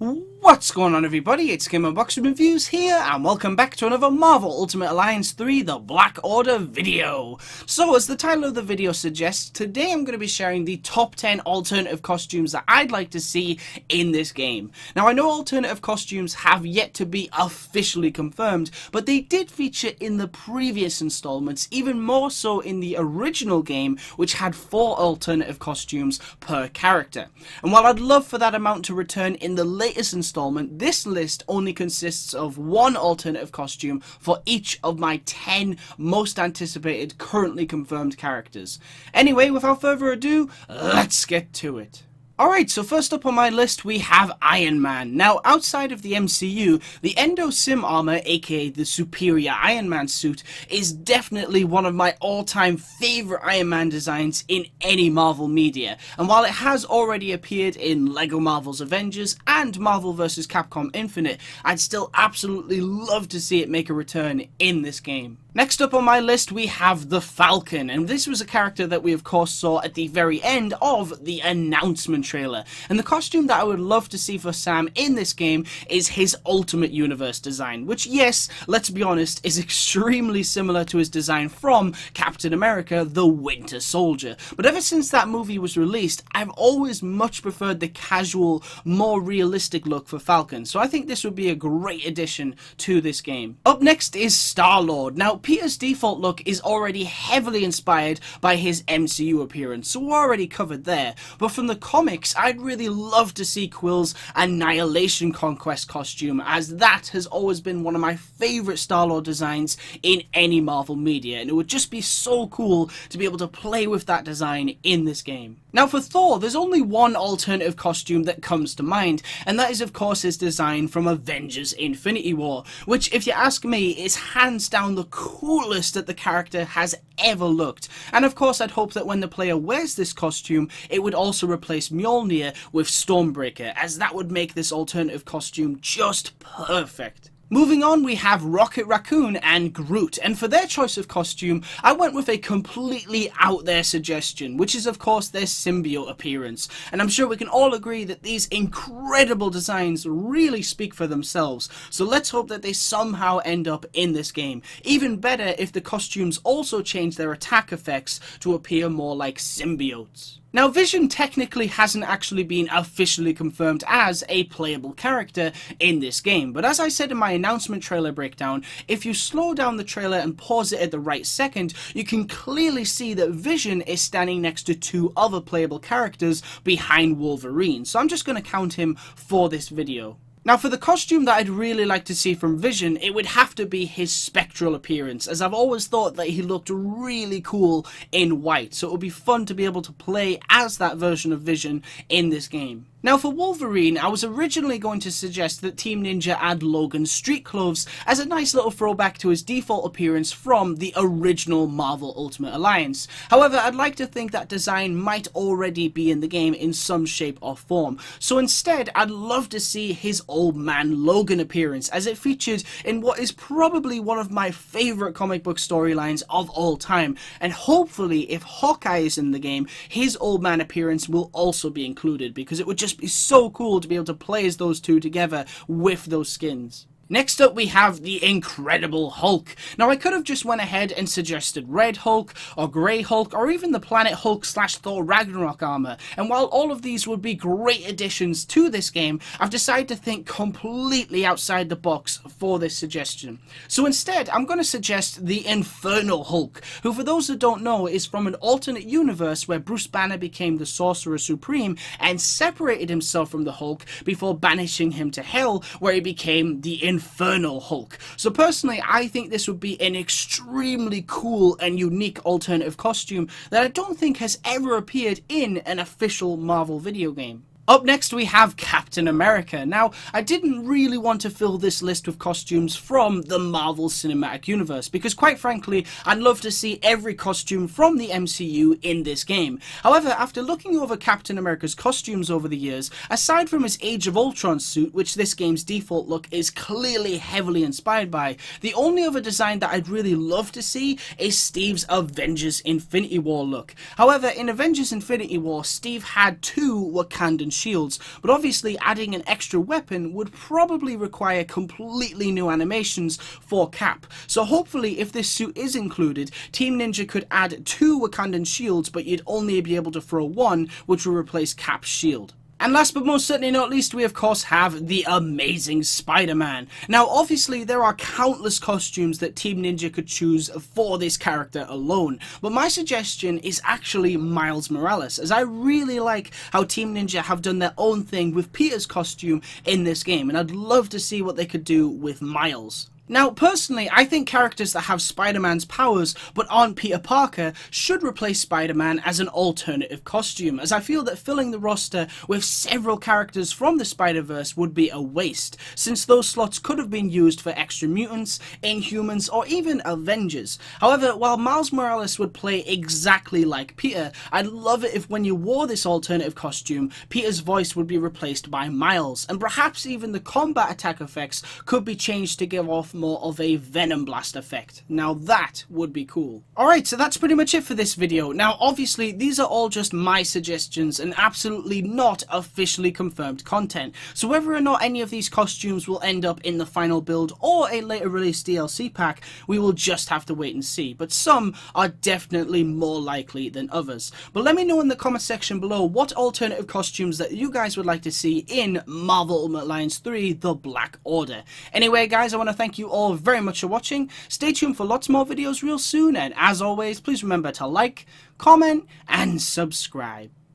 What's going on, everybody? It's GAMEUNBOXINGREVIEWS here, and welcome back to another Marvel Ultimate Alliance 3 The Black Order video. So, as the title of the video suggests, today I'm going to be sharing the top 10 alternative costumes that I'd like to see in this game. Now, I know alternative costumes have yet to be officially confirmed, but they did feature in the previous installments, even more so in the original game, which had 4 alternative costumes per character. And while I'd love for that amount to return in the latest installment, this list only consists of 1 alternative costume for each of my 10 most anticipated currently confirmed characters. Anyway, without further ado, let's get to it. Alright, so first up on my list we have Iron Man. Now, outside of the MCU, the Endo Sim armor, aka the superior Iron Man suit, is definitely one of my all-time favourite Iron Man designs in any Marvel media. And while it has already appeared in LEGO Marvel's Avengers and Marvel vs. Capcom Infinite, I'd still absolutely love to see it make a return in this game. Next up on my list we have the Falcon, and this was a character that we of course saw at the very end of the announcement trailer. And the costume that I would love to see for Sam in this game is his Ultimate Universe design, which, yes, let's be honest, is extremely similar to his design from Captain America the Winter Soldier. But ever since that movie was released, I've always much preferred the casual, more realistic look for Falcon, so I think this would be a great addition to this game. Up next is Starlord. Now, Peter's default look is already heavily inspired by his MCU appearance, so we're already covered there. But from the comics, I'd really love to see Quill's Annihilation Conquest costume, as that has always been one of my favourite Starlord designs in any Marvel media, and it would just be so cool to be able to play with that design in this game. Now for Thor, there's only one alternative costume that comes to mind, and that is of course his design from Avengers Infinity War, which, if you ask me, is hands down the coolest that the character has ever looked. And of course I'd hope that when the player wears this costume, it would also replace Mjolnir with Stormbreaker, as that would make this alternative costume just perfect. Moving on, we have Rocket Raccoon and Groot, and for their choice of costume, I went with a completely out there suggestion, which is of course their symbiote appearance. And I'm sure we can all agree that these incredible designs really speak for themselves, so let's hope that they somehow end up in this game. Even better if the costumes also change their attack effects to appear more like symbiotes. Now, Vision technically hasn't actually been officially confirmed as a playable character in this game, but as I said in my announcement trailer breakdown, if you slow down the trailer and pause it at the right second, you can clearly see that Vision is standing next to 2 other playable characters behind Wolverine, so I'm just going to count him for this video. Now, for the costume that I'd really like to see from Vision, it would have to be his Spectral appearance, as I've always thought that he looked really cool in white, so it would be fun to be able to play as that version of Vision in this game. Now for Wolverine, I was originally going to suggest that Team Ninja add Logan's street clothes as a nice little throwback to his default appearance from the original Marvel Ultimate Alliance. However, I'd like to think that design might already be in the game in some shape or form. So instead, I'd love to see his old Man Logan appearance, as it featured in what is probably one of my favourite comic book storylines of all time. And hopefully, if Hawkeye is in the game, his old man appearance will also be included, because it would just be so cool to be able to play as those two together with those skins. Next up we have the Incredible Hulk. Now I could have just went ahead and suggested Red Hulk, or Grey Hulk, or even the Planet Hulk / Thor Ragnarok armor, and while all of these would be great additions to this game, I've decided to think completely outside the box for this suggestion. So instead, I'm going to suggest the Infernal Hulk, who, for those that don't know, is from an alternate universe where Bruce Banner became the Sorcerer Supreme and separated himself from the Hulk before banishing him to Hell, where he became the Infernal Hulk. So personally, I think this would be an extremely cool and unique alternative costume that I don't think has ever appeared in an official Marvel video game. Up next we have Captain America. Now, I didn't really want to fill this list with costumes from the Marvel Cinematic Universe, because quite frankly, I'd love to see every costume from the MCU in this game. However, after looking over Captain America's costumes over the years, aside from his Age of Ultron suit, which this game's default look is clearly heavily inspired by, the only other design that I'd really love to see is Steve's Avengers Infinity War look. However, in Avengers Infinity War, Steve had 2 Wakandan shields, but obviously adding an extra weapon would probably require completely new animations for Cap. So hopefully if this suit is included, Team Ninja could add 2 Wakandan shields, but you'd only be able to throw 1, which will replace Cap's shield. And last but most certainly not least, we of course have the amazing Spider-Man. Now obviously there are countless costumes that Team Ninja could choose for this character alone, but my suggestion is actually Miles Morales, as I really like how Team Ninja have done their own thing with Peter's costume in this game, and I'd love to see what they could do with Miles. Now, personally, I think characters that have Spider-Man's powers but aren't Peter Parker should replace Spider-Man as an alternative costume, as I feel that filling the roster with several characters from the Spider-Verse would be a waste, since those slots could have been used for Extra Mutants, Inhumans, or even Avengers. However, while Miles Morales would play exactly like Peter, I'd love it if when you wore this alternative costume, Peter's voice would be replaced by Miles, and perhaps even the combat attack effects could be changed to give off more of a Venom Blast effect. Now that would be cool. Alright, so that's pretty much it for this video. Now obviously these are all just my suggestions and absolutely not officially confirmed content, so whether or not any of these costumes will end up in the final build or a later release DLC pack, we will just have to wait and see, but some are definitely more likely than others. But let me know in the comment section below what alternative costumes that you guys would like to see in Marvel Ultimate Alliance 3 The Black Order. Anyway guys, I want to thank you all very much for watching. Stay tuned for lots more videos real soon, and as always, please remember to like, comment, and subscribe.